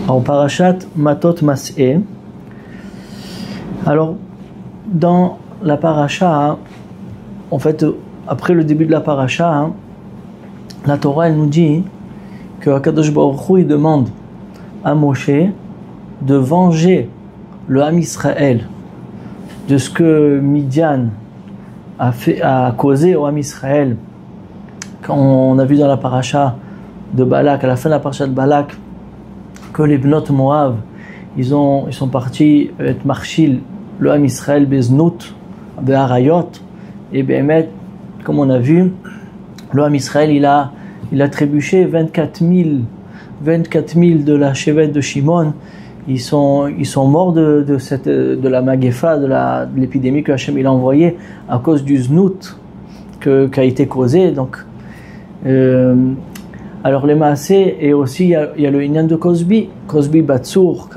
En parashat Matot Mas'eh. Alors, dans la parasha, en fait, après le début de la parasha, la Torah elle nous dit que Akadosh Baruch Hu il demande à Moshe de venger le Ham Israël de ce que Midian a causé au Ham Israël. Quand on a vu dans la parasha de Balak, à la fin de la parasha de Balak, que les Bnot Moab, ils sont partis être marchil le Ham Israël beznut, be'arayot, et Béhémet, comme on a vu, le Ham Israël il a trébuché 24 000 de la chevet de Shimon. Ils sont morts de la magefa, de l'épidémie que Hachem il a envoyée à cause du znout qui a été causé. Donc, alors les Maasé, et aussi il y a le Inyan de Cosbi Batsour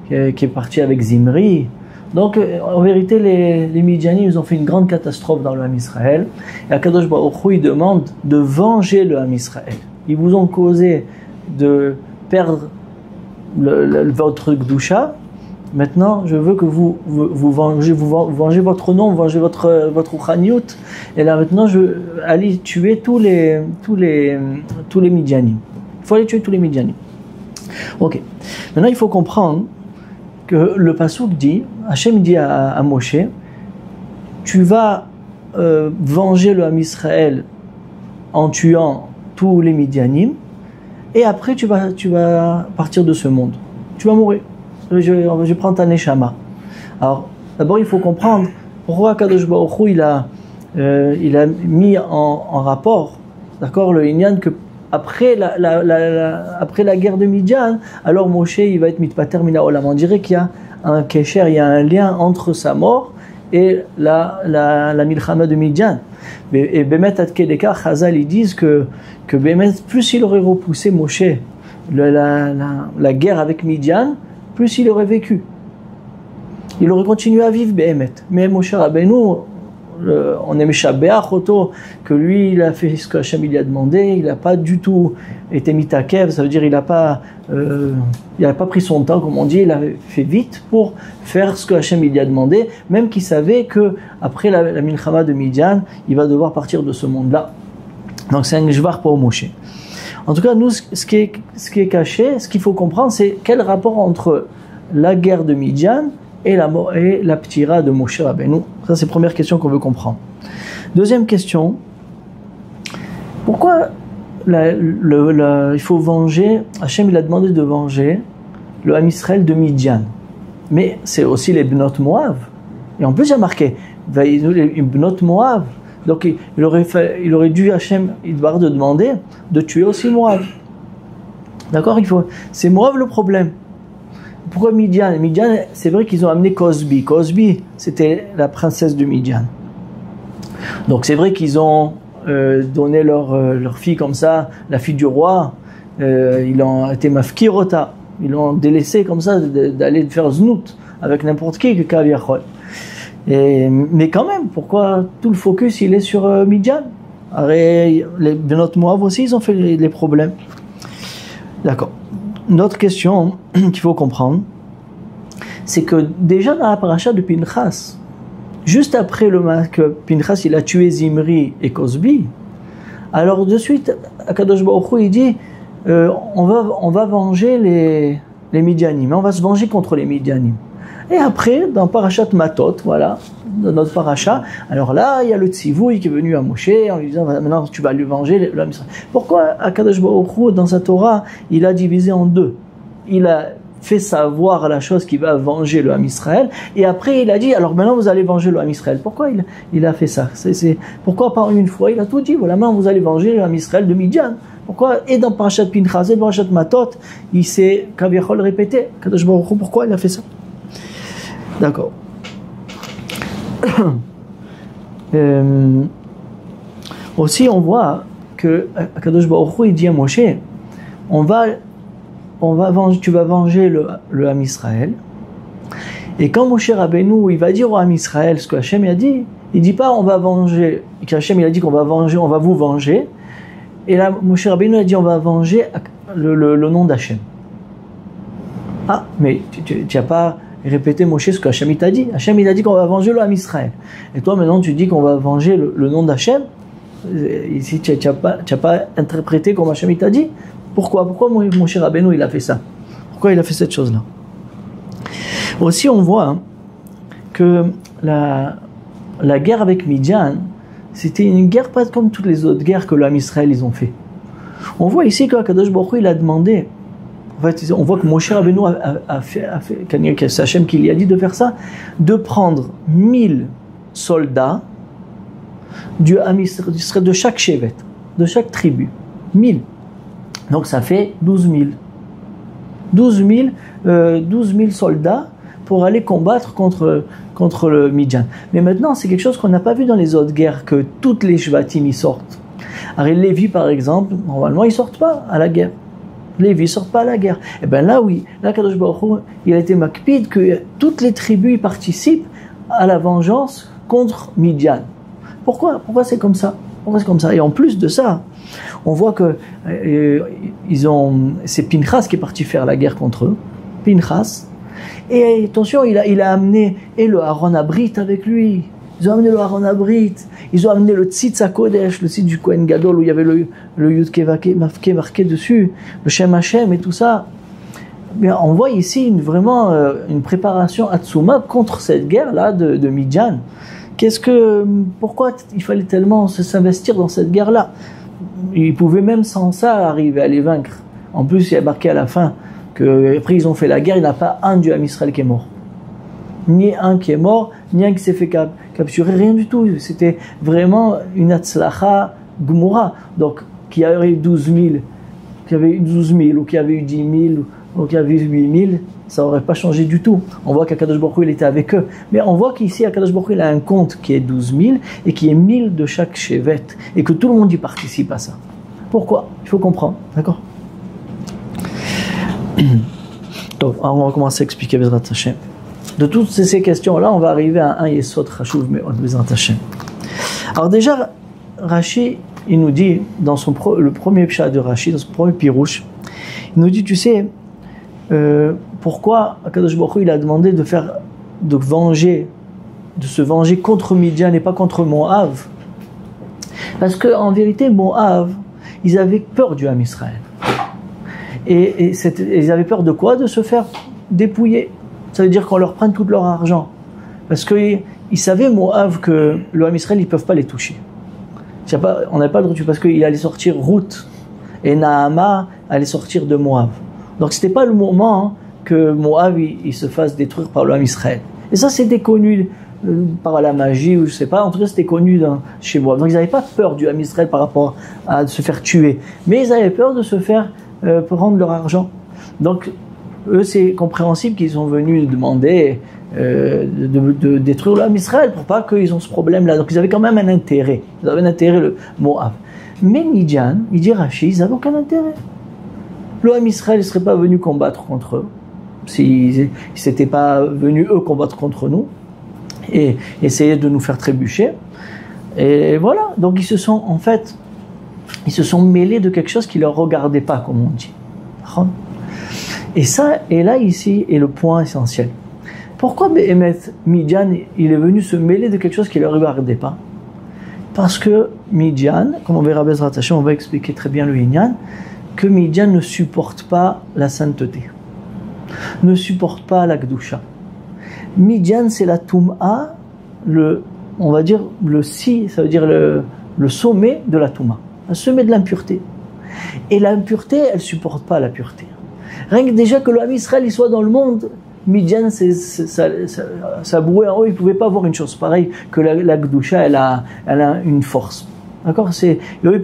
qui est parti avec Zimri. Donc en vérité les Midianim ils ont fait une grande catastrophe dans le Ham Israël, et Akadosh Baruch Hu il demande de venger le Ham Israël. Ils vous ont causé de perdre votre Gdusha. Maintenant, je veux que vous vengez votre nom, vengez votre Uchaniyut. Et là maintenant, allez tuer tous les Midianim. Il faut aller tuer tous les Midianim. Ok. Maintenant, il faut comprendre que le pasuk dit, Hachem dit à Moshe, tu vas venger le Ham Israël en tuant tous les Midianim, et après tu vas partir de ce monde. Tu vas mourir. Je prends ta neshama. Alors, d'abord, il faut comprendre pourquoi Kadosh Baruch Hu il a mis en rapport, d'accord, le Inyan que après la guerre de Midian, alors Moshe il va être mitpater mina olam. On dirait qu'il y a un kesher, il y a un lien entre sa mort et la milchama de Midian. Et Bémet Adkedeka, Chazal ils disent que Bémet, plus il aurait repoussé Moshe la guerre avec Midian, plus il aurait vécu. Il aurait continué à vivre Béhémet. Mais Moshe Rabbeinu, on est Meshabeach Oto, que lui il a fait ce que Hachem il a demandé, il n'a pas du tout été mitakev, ça veut dire il n'a pas pris son temps, comme on dit, il a fait vite pour faire ce que Hachem il a demandé, même qu'il savait que après la milchama de Midian, il va devoir partir de ce monde-là. Donc c'est un geshvar pour Moshe. En tout cas, nous, ce qui est caché, ce qu'il faut comprendre, c'est quel rapport entre la guerre de Midian et la ptira de Moshe Rabbeinu. Ça, c'est la première question qu'on veut comprendre. Deuxième question, pourquoi il faut venger, Hachem il a demandé de venger le Ham Israël de Midian, mais c'est aussi les Bnot Moab. Et en plus, il y a marqué, les Bnot Moab. Donc il aurait dû Hachem Idbar de demander de tuer aussi Moab. D'accord, c'est Moab le problème. Pourquoi Midian? Midian, c'est vrai qu'ils ont amené Cosbi. Cosbi, c'était la princesse de Midian. Donc c'est vrai qu'ils ont donné leur fille comme ça, la fille du roi. Ils ont été mafkirota. Ils l'ont délaissé comme ça d'aller faire znout avec n'importe qui que Kaviachol. Mais quand même, pourquoi tout le focus il est sur Midian? Les Bnot Moab aussi, ils ont fait les problèmes. D'accord. Une autre question qu'il faut comprendre, c'est que déjà dans la paracha de Pinchas, juste après que Pinchas il a tué Zimri et Cosbi, alors de suite, Akadosh Baruch Hu il dit on va venger les Midianim, on va se venger contre les Midianim. Et après, dans Parashat Matot, voilà, dans notre paracha, alors là, il y a le Tzivouï qui est venu à Moshe en lui disant maintenant tu vas lui venger l'homme Israël. Pourquoi Akadosh Baruch Hu, dans sa Torah, il a divisé en deux? Il a fait savoir la chose qui va venger le Ham Israël, et après il a dit alors maintenant vous allez venger le Ham Israël. Pourquoi il a fait ça? Pourquoi par une fois il a tout dit, voilà, maintenant vous allez venger le Ham Israël de Midian? Pourquoi? Et dans Parashat Pinchas et dans Parashat Matot, il s'est Kaviachol répété. Akadosh Baruch Hu, pourquoi il a fait ça? D'accord. Aussi, on voit que Akadosh Baruch Hu il dit à Moshe, tu vas venger le Ham Israël. Et quand Moshe Rabbeinu il va dire au Ham Israël ce que Hachem a dit, il dit pas on va venger. Hachem il a dit qu'on va venger, on va vous venger. Et là Moshe Rabbeinu a dit on va venger le nom d'Hachem. Ah, mais tu n'as pas répété Moshe ce que Hachem t'a dit. Hachem il t'a dit qu'on va venger le Ham Israël. Et toi maintenant tu dis qu'on va venger le nom d'Hachem. Ici tu n'as pas interprété comme Hachem t'a dit. Pourquoi Moshe Rabbeinu il a fait ça? Pourquoi il a fait cette chose-là? Aussi on voit que la guerre avec Midian, c'était une guerre pas comme toutes les autres guerres que le Ham Israël ils ont fait. On voit ici que Kadosh Baruch Hu il a demandé. En fait, on voit que Moshe Rabbeinu a fait c'est Hachem qui lui a dit de faire ça, de prendre 1000 soldats du Ham Israël, de chaque chevet, de chaque tribu. 1000. Donc ça fait 12 000. 12 000 soldats pour aller combattre contre le Midian. Mais maintenant, c'est quelque chose qu'on n'a pas vu dans les autres guerres, que toutes les Shvatim y sortent. Alors Lévi, par exemple, normalement, ils ne sortent pas à la guerre. Lévi ne sortent pas à la guerre. Et bien là, oui, là, Kadosh Baruch Hu, il a été makpid que toutes les tribus y participent à la vengeance contre Midian. Pourquoi c'est comme ça? Pourquoi c'est comme ça? Et en plus de ça, on voit que c'est Pinchas qui est parti faire la guerre contre eux. Pinchas. Et attention, il a amené et le Aaron Abrit avec lui. Ils ont amené le Aaron Abrit. Ils ont amené le Tzitz HaKodesh, le site du Kohen Gadol où il y avait le Yud Kevake marqué dessus, le Shem Hashem et tout ça. Bien, on voit ici vraiment une préparation Hatsuma contre cette guerre-là de Midian. Pourquoi il fallait tellement s'investir dans cette guerre-là? Ils pouvaient même sans ça arriver à les vaincre. En plus, il y a marqué à la fin qu'après ils ont fait la guerre, il n'y en a pas un du Ham Israël qui est mort. Ni un qui est mort, ni un qui s'est fait capturer, rien du tout. C'était vraiment une Hatzlacha Gmura. Donc, qu'il y avait eu 12 000, qu'il y avait eu 12 000, ou qu'il y avait eu 10 000, ou qu'il y avait eu 8 000, ça n'aurait pas changé du tout. On voit qu'Akadosh Baruch Hu, il était avec eux. Mais on voit qu'ici, Akadosh Baruch Hu, il a un compte qui est 12 000 et qui est 1000 de chaque chevet. Et que tout le monde y participe à ça. Pourquoi? Il faut comprendre. D'accord? Donc, on va commencer à expliquer Bezrat Hashem. De toutes ces questions-là, on va arriver à un Yesod Chashuv Me'od Bezrat Hashem. Alors déjà, Rashi, il nous dit, dans le premier pshat de Rashi, dans son premier pirouche, il nous dit, tu sais, pourquoi Akadosh Baruch Hu, il a demandé de se venger contre Midian et pas contre Moab? Parce qu'en vérité, Moab, ils avaient peur du Ham Israël. Et ils avaient peur de quoi? De se faire dépouiller. Ça veut dire qu'on leur prenne tout leur argent. Parce qu'ils savaient, Moab, que le Ham Israël, ils ne peuvent pas les toucher. On n'avait pas le droit, parce qu'il allait sortir Ruth et Naama allait sortir de Moab. Donc ce n'était pas le moment que Moab il se fasse détruire par le Ham Israël. Et ça, c'était connu par la magie, ou je ne sais pas, en tout cas c'était connu chez Moab. Donc ils n'avaient pas peur du Ham Israël par rapport à se faire tuer. Mais ils avaient peur de se faire prendre leur argent. Donc eux, c'est compréhensible qu'ils sont venus demander de détruire le Ham Israël pour pas qu'ils ont ce problème-là. Donc ils avaient quand même un intérêt. Ils avaient un intérêt, le Moab. Mais Midian, il dit Rashi, ils n'avaient aucun intérêt. Le Ham Israël ne serait pas venu combattre contre eux, s'ils n'étaient pas venus eux combattre contre nous et essayer de nous faire trébucher. Et voilà, donc ils se sont mêlés de quelque chose qui ne leur regardait pas, comme on dit. Et là ici est le point essentiel. Pourquoi Midian il est venu se mêler de quelque chose qui ne le regardait pas? Parce que Midian, comme on verra Bezrat Hashem, on va expliquer très bien le Inyan, que Midian ne supporte pas la sainteté, ne supporte pas la Gdusha. Midian, c'est la Touma, on va dire ça veut dire le sommet de la Touma, le sommet de l'impureté. Et l'impureté, elle ne supporte pas la pureté. Rien que déjà que le Ham Israël il soit dans le monde, Midian, ça brouait en haut, il ne pouvait pas voir une chose pareille, que la Gdusha, elle a une force. D'accord?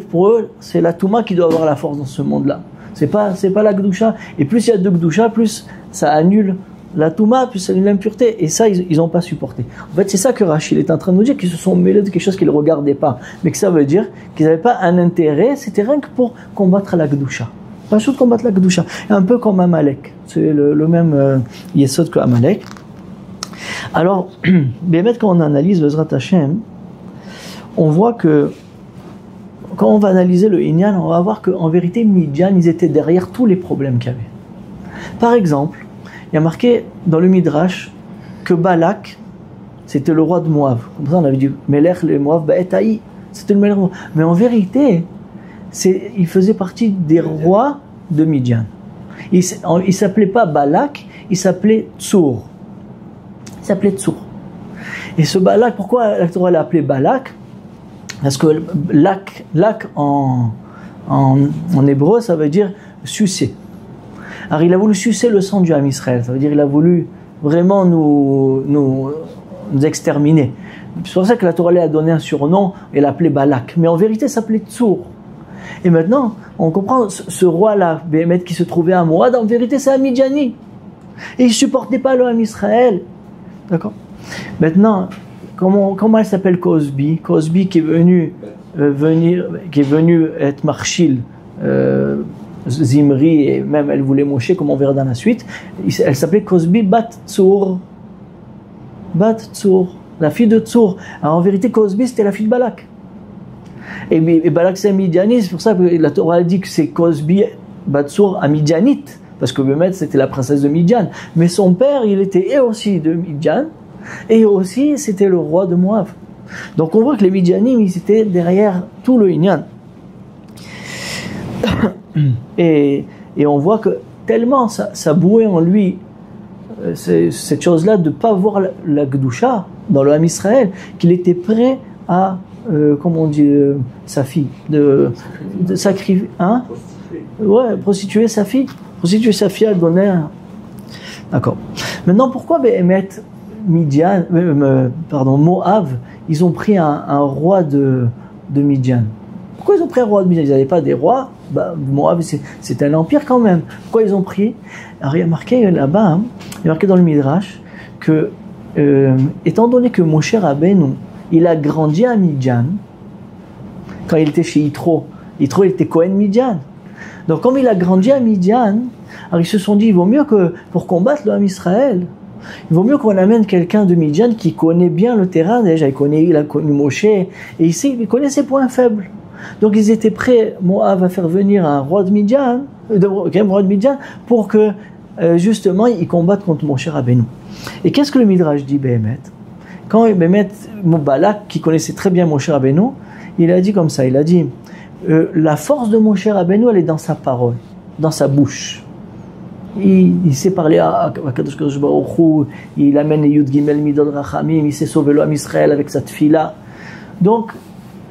Pour eux, c'est la Touma qui doit avoir la force dans ce monde-là. C'est pas la Gdusha. Et plus il y a de Gdusha, plus ça annule la Touma, plus ça annule l'impureté. Et ça, ils n'ont pas supporté. En fait, c'est ça que Rachid est en train de nous dire, qu'ils se sont mêlés de quelque chose qu'ils ne regardaient pas. Mais que ça veut dire qu'ils n'avaient pas un intérêt, c'était rien que pour combattre la Gdusha. Pas chose de combattre la Gdusha. Un peu comme Amalek. C'est le même Yesod que Amalek. Alors, bien quand on analyse Bezrat Hashem, on voit que quand on va analyser le Inyan, on va voir qu'en vérité, Midian, ils étaient derrière tous les problèmes qu'il y avait. Par exemple, il y a marqué dans le Midrash que Balak, c'était le roi de Moab. Comme ça, on avait dit Melech le Moab Ba'etaï. C'était le Melech. Mais en vérité, il faisait partie des rois de Midian. Il ne s'appelait pas Balak, il s'appelait Tsour. Il s'appelait Tsour. Et ce Balak, pourquoi la Torah l'a appelé Balak? Parce que lak en hébreu, ça veut dire sucer. Alors il a voulu sucer le sang du Ham Israël. Ça veut dire il a voulu vraiment nous exterminer. C'est pour ça que la Torah lui a donné un surnom et l'a appelé Balak. Mais en vérité, ça s'appelait Tsour. Et maintenant, on comprend ce roi-là, Béhémet, qui se trouvait à Moab, en vérité, c'est un Midjani. Et il ne supportait pas le Ham Israël. D'accord? Maintenant, comment elle s'appelle Cosbi? Cosbi qui est venu être Marchil, Zimri, et même elle voulait Moshe, comme on verra dans la suite. Elle s'appelait Cosbi Bat Tsour. Bat Tsour, la fille de Tsour. Alors en vérité, Cosbi, c'était la fille de Balak. Et Balak, c'est un Midianite, c'est pour ça que la Torah a dit que c'est Cosbi Bat Tsour, un Midianite, parce que Bémet, c'était la princesse de Midian. Mais son père, il était aussi de Midian, et aussi, c'était le roi de Moab. Donc on voit que les Midianim, ils étaient derrière tout le Inyan. Et on voit que tellement ça bouait en lui, cette chose-là, de ne pas voir la Gdusha dans le Ham Israël, qu'il était prêt à, comment on dit, sa fille, de sacrifier, hein? Ouais, prostituer sa fille à donner un... D'accord. Maintenant, pourquoi Béhémet, Moab, ils ont pris un roi de Midian? Pourquoi ils ont pris un roi de Midian? Ils n'avaient pas des rois. Moab, c'est un empire quand même. Pourquoi ils ont pris? Alors il y a marqué là-bas, il y a marqué dans le Midrash que, étant donné que Moshe Rabbeinu, il a grandi à Midian, quand il était chez Yitro il était Kohen Midian. Donc comme il a grandi à Midian, alors ils se sont dit, il vaut mieux que pour combattre le Ham Israël, il vaut mieux qu'on amène quelqu'un de Midian qui connaît bien le terrain déjà, il a connu Moshe, et ici il connaît ses points faibles. Donc ils étaient prêts, Moab, à faire venir un roi de Midian, pour que justement ils combattent contre Moshe Rabbeinu. Et qu'est-ce que le Midrash dit, Béhémet? Quand Béhémet, Balak, qui connaissait très bien Moshe Rabbeinu, il a dit comme ça, il a dit, la force de Moshe Rabbeinu, elle est dans sa parole, dans sa bouche. Il sait parler à Kadosh Baruch Hu, il amène les Yud Gimel Midod Rachamim, il sait sauver le Ham Israël avec sa tfila. Donc,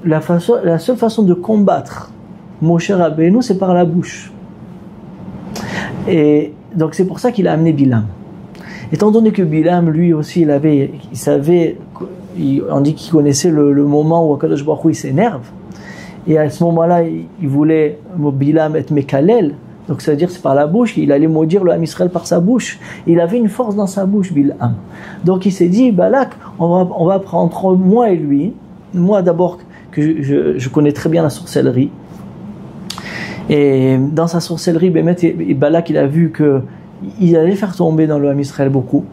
la seule façon de combattre Moshe Rabbeinu, c'est par la bouche. Et donc, c'est pour ça qu'il a amené Bilam. Étant donné que Bilam, lui aussi, il savait, on dit qu'il connaissait le moment où Kadosh Baruch Hu il s'énerve. Et à ce moment-là, il voulait Bilam être Mekalel. Donc ça veut dire que c'est par la bouche, il allait maudire le Ham Israël par sa bouche. Il avait une force dans sa bouche, Bilam. Donc il s'est dit, Balak, on va prendre entre moi et lui. Moi d'abord, que je connais très bien la sorcellerie. Et dans sa sorcellerie, Balak, il a vu qu'il allait faire tomber dans le Ham Israël beaucoup.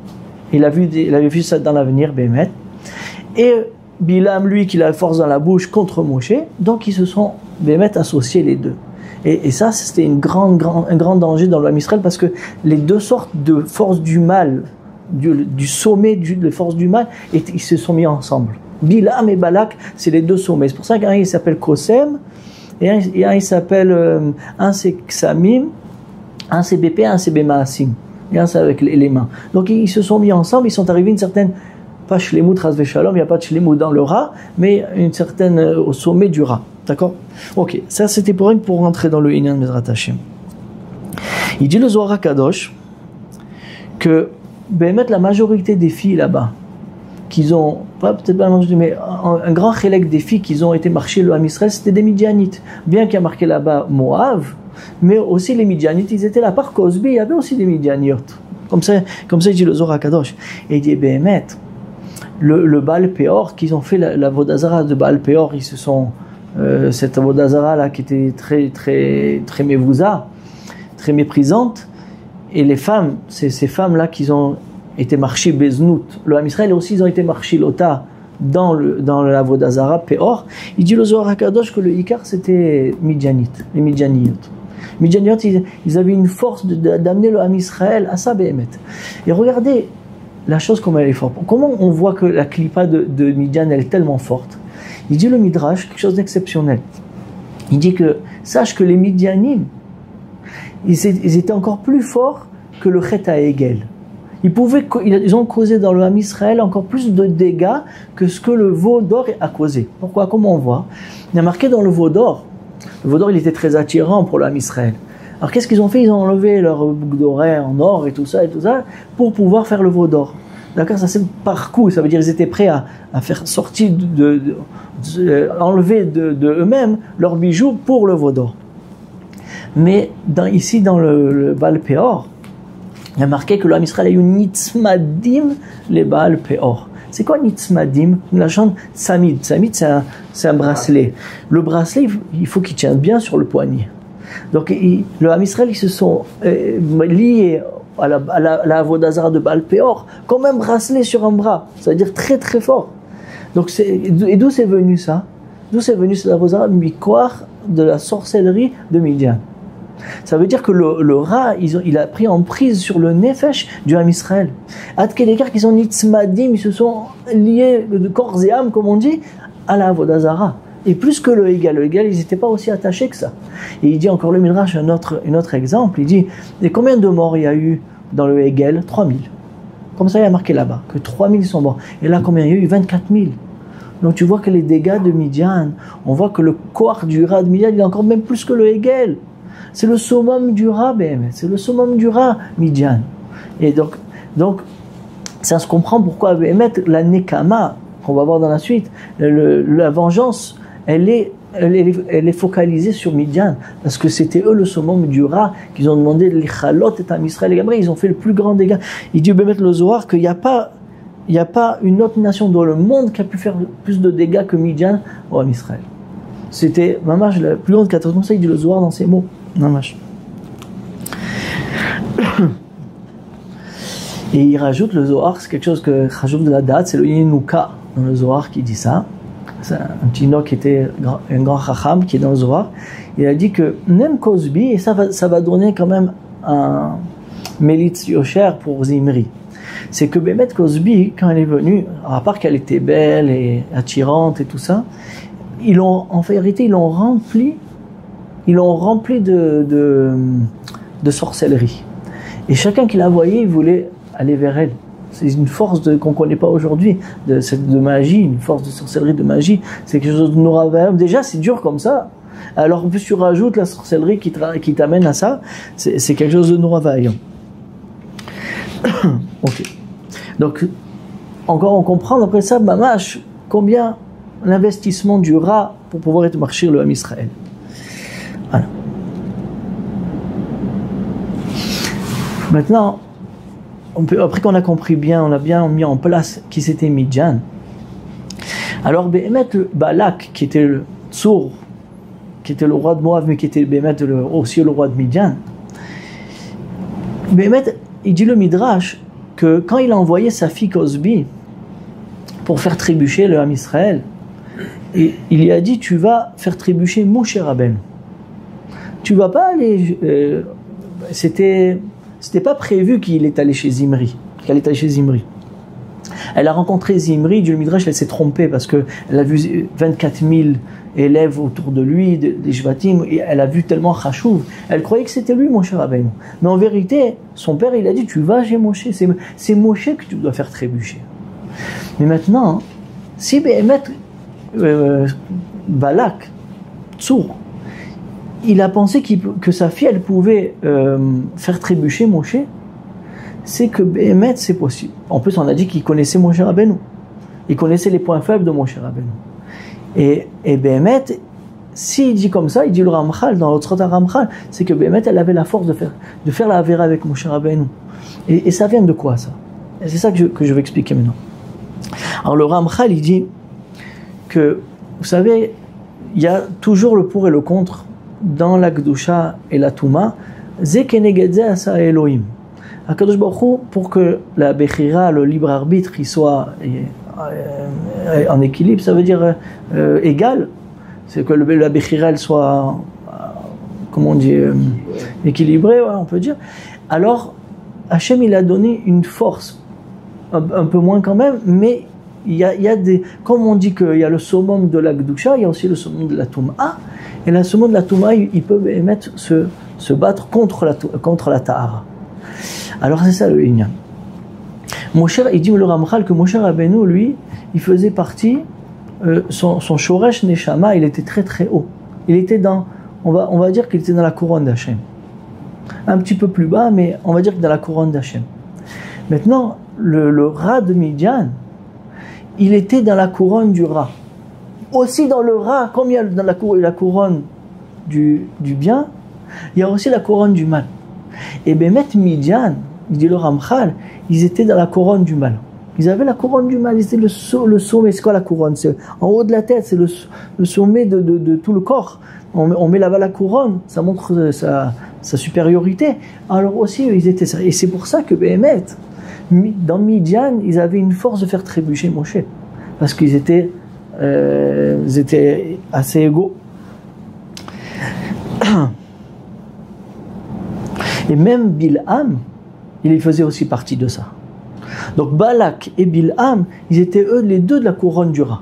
Il avait vu ça dans l'avenir, Béhémet. Et Bilam, lui, qui a la force dans la bouche contre Moshe, donc ils se sont, Béhémet, associés les deux. Et ça, c'était un grand danger dans le Ham Israël, parce que les deux sortes de forces du mal, du sommet de force du mal, ils se sont mis ensemble. Bilam et Balak, c'est les deux sommets. C'est pour ça qu'un il s'appelle Kosem, et un il s'appelle, un c'est Ksamim, un c'est BP, un c'est Bemaasim. Et un c'est avec les mains. Donc ils se sont mis ensemble, ils sont arrivés à une certaine, pas Shlemut Ras Veshalom, il n'y a pas de Shlemut dans le Ra, mais une certaine, au sommet du Ra. D'accord? Ok, ça c'était pour rentrer dans le Inyan Bezrat Hashem. Il dit le Zohar HaKadosh que Béhémet, la majorité des filles là-bas, qu'ils ont, peut-être pas mais un grand chélek des filles qu'ils ont été marcher le Ham Israël, c'était des Midianites. Bien qu'il y a marqué là-bas Moab, mais aussi les Midianites, ils étaient là. Par Cosbi, il y avait aussi des Midianiotes. Comme ça il dit le Zohar HaKadosh. Et il dit Béhémet, le Baal Péor, qu'ils ont fait la Vodazara de Baal Péor, ils se sont... cette Vodazara là qui était très mévouza, très méprisante, et les femmes, ces femmes là qui ont été marchées Beznout, le Ham Israël aussi, ils ont été marchés Lota dans la Vodazara Péor. Il dit le Zohar HaKadosh que le Ikar c'était Midjanite, les Midjaniyot. Midianiot, ils avaient une force d'amener le Ham Israël à ça, Béhémet. Et regardez la chose comme elle est forte. Comment on voit que la clipa de Midian, elle est tellement forte? Il dit le Midrash, quelque chose d'exceptionnel. Il dit que, sache que les Midianim, ils étaient encore plus forts que le Chet à Hegel. Ils ont causé dans le Ham Israël encore plus de dégâts que ce que le veau d'or a causé. Pourquoi? Comment on voit? Il y a marqué dans le veau d'or, il était très attirant pour le Ham Israël. Alors qu'est-ce qu'ils ont fait? Ils ont enlevé leur boucle d'oreille en or et tout ça, pour pouvoir faire le veau d'or. D'accord? Ça c'est par coup, ça veut dire qu'ils étaient prêts à faire sortir, enlever de eux-mêmes leurs bijoux pour le veau d'or. Mais ici dans le Baal Peor, il y a marqué que l'Am Israël a eu nitzmadim les Baal Peor. C'est quoi nitzmadim? La chante Tsamid. Tsamid, c'est un bracelet. Le bracelet, il faut qu'il tienne bien sur le poignet. Donc, le Ham Israël, ils se sont liés à la Avodah Zara de Baal Peor comme un bracelet sur un bras. Ça veut dire très très fort. Donc, et d'où c'est venu ça? D'où c'est venu cette Avodah Zara? Mikoar de la sorcellerie de Midian. Ça veut dire que le rat, il a pris emprise sur le nefesh du Ham Israël. Ad Kedekar qu'ils ont nitzmadim, ils se sont liés de corps et âme, comme on dit, à la Avodah Zara. Et plus que le Hegel, ils n'étaient pas aussi attachés que ça. Et il dit encore le Midrash, un autre exemple, il dit, et combien de morts il y a eu dans le Hegel? 3000. Comme ça il y a marqué là-bas, que 3000 sont morts. Et là combien il y a eu? 24 000. Donc tu vois que les dégâts de Midian, on voit que le corps du rat de Midian, il est encore même plus que le Hegel. C'est le summum du rat, c'est le summum du rat, Midian. Et donc, ça se comprend pourquoi la nekama, qu'on va voir dans la suite, la vengeance, elle est focalisée sur Midian, parce que c'était eux le summum du rat, qu'ils ont demandé les chalot et Am Israël et Gabriel, ils ont fait le plus grand dégât. Il dit le Zohar qu'il n'y a pas une autre nation dans le monde qui a pu faire plus de dégâts que Midian au Am Israël. C'était Mamash, la plus grande catastrophe, il dit le Zohar dans ses mots. Mamash. Et il rajoute le Zohar, c'est quelque chose que rajoute de la date, c'est le Yenuka dans le Zohar qui dit ça. C'est un petit no qui était un grand chacham qui est dans le Zohar. Il a dit que Nem Cosby, et ça va donner quand même un Mélitz Yosher pour Zimri. C'est que Bémet Cosby, quand elle est venue, à part qu'elle était belle et attirante et tout ça, en vérité, ils l'ont rempli de sorcellerie. Et chacun qui la voyait, il voulait aller vers elle. C'est une force qu'on ne connaît pas aujourd'hui, de magie, une force de sorcellerie, de magie. C'est quelque chose de nouravaillon. Déjà, c'est dur comme ça. Alors, en plus, tu rajoutes la sorcellerie qui t'amène à ça. C'est quelque chose de nouravaillon. Ok. Donc, encore on comprend, après ça, Mamash, combien l'investissement du rat pour pouvoir être marché le Ham Israël. Voilà. Maintenant, après qu'on a compris bien, on a bien mis en place qui c'était Midian. Alors, Béhémet, Balak, qui était le Tsour, qui était le roi de Moab, mais qui était Béhémet aussi le roi de Midian. Béhémet, il dit le Midrash que quand il a envoyé sa fille Cosby pour faire trébucher le Ham Israël, et il lui a dit, tu vas faire trébucher Moshe Rabbeinu. Tu vas pas aller... c'était pas prévu qu'il est allé chez Zimri. Elle a rencontré Zimri, Dieu le Midrash, elle s'est trompée parce qu'elle a vu 24 000 élèves autour de lui, des Shvatim, et elle a vu tellement Chachouv. Elle croyait que c'était lui, Moshe Rabbeinu. Mais en vérité, son père, il a dit, tu vas chez Moshe, c'est Moshe que tu dois faire trébucher. Mais maintenant, si Béhémet, Balak, Tsour, il a pensé que sa fille, elle pouvait faire trébucher Moshe, c'est que Béhémet, c'est possible. En plus, on a dit qu'il connaissait Moshe Rabbeinu. Il connaissait les points faibles de Moshe Rabbeinu. Et Béhémet, s'il dit comme ça, il dit le Ramchal, dans l'autre Ramchal, c'est que Béhémet, elle avait la force de faire la Avera avec Moshe Rabbeinu. Et ça vient de quoi, ça? Et c'est ça que je vais expliquer maintenant. Alors le Ramchal, il dit que, vous savez, il y a toujours le pour et le contre dans la Gdusha et la Touma. Ze keneged ze asa Elohim. HaKadosh Baruch Hu, pour que la Bechira, le libre arbitre, il soit en équilibre, ça veut dire égal, c'est que la Bechira, elle soit comment on dit, équilibré, ouais, on peut dire. Alors, Hachem, il a donné une force, un peu moins quand même, mais il y a des, comme on dit qu'il y a le summum de la Gdusha, il y a aussi le summum de la Touma. Et le summum de la Touma, ils peuvent se battre contre la Tahara. Alors c'est ça le Inyan. Il dit le Ramchal que Moshe Rabbeinu, lui, il faisait partie, son Shoresh Neshama, il était très très haut. Il était dans, on va dire qu'il était dans la couronne d'Hachem. Un petit peu plus bas, mais on va dire que dans la couronne d'Hachem. Maintenant, le Ra de Midian, il était dans la couronne du Ra. Aussi dans le Ra, comme il y a dans la couronne du bien, il y a aussi la couronne du mal. Et Bémet Midian, il dit le Ramchal, ils étaient dans la couronne du mal. Ils avaient la couronne du mal, c'était le sommet. C'est quoi la couronne? C'est en haut de la tête, c'est le sommet de tout le corps. On met là-bas la couronne, ça montre sa supériorité. Alors aussi, ils étaient ça. Et c'est pour ça que Bémet, dans Midian, ils avaient une force de faire trébucher Moshe. Parce qu'ils étaient assez égaux. Et même Bilham, il faisait aussi partie de ça. Donc Balak et Bilham, ils étaient eux les deux de la couronne du Ra.